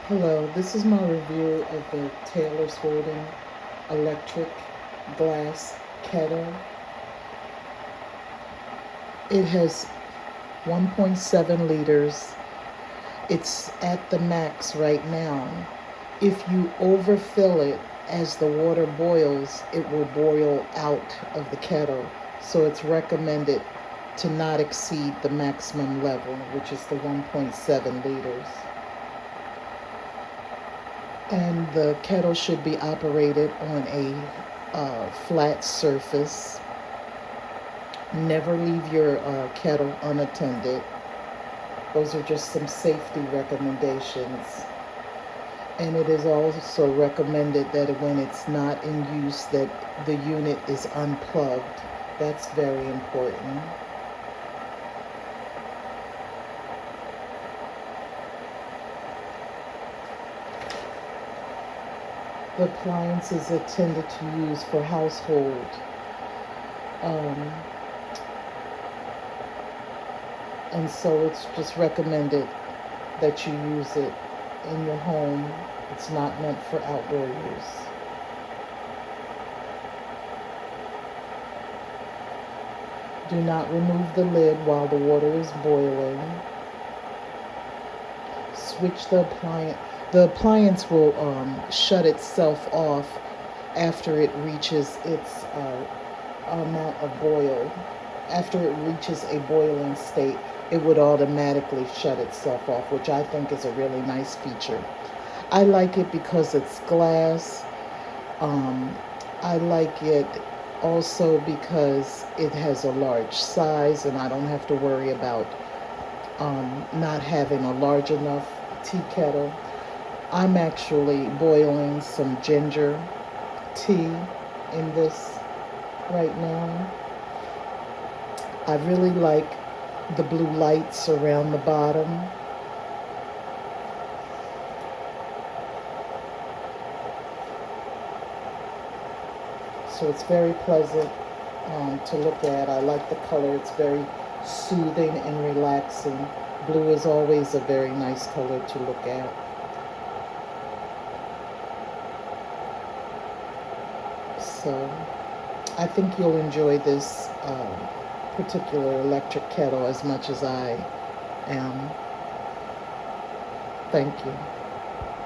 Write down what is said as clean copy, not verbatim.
Hello, this is my review of the Taylor Swoden electric glass kettle. It has 1.7 liters. It's at the max right now. If you overfill it as the water boils, it will boil out of the kettle. So it's recommended to not exceed the maximum level, which is the 1.7 liters. And the kettle should be operated on a flat surface. Never leave your kettle unattended. Those are just some safety recommendations. And it is also recommended that when it's not in use, that the unit is unplugged. That's very important. The appliances intended to use for household. Um, and so it's just recommended that you use it in your home. It's not meant for outdoor use. Do not remove the lid while the water is boiling. Switch the appliance. The appliance will shut itself off after it reaches its amount of boil. After it reaches a boiling state, it would automatically shut itself off, which I think is a really nice feature. I like it because it's glass. I like it also because it has a large size and I don't have to worry about not having a large enough tea kettle. I'm actually boiling some ginger tea in this right now. I really like the blue lights around the bottom. So it's very pleasant to look at. I like the color. It's very soothing and relaxing. Blue is always a very nice color to look at. So I think you'll enjoy this particular electric kettle as much as I am. Thank you.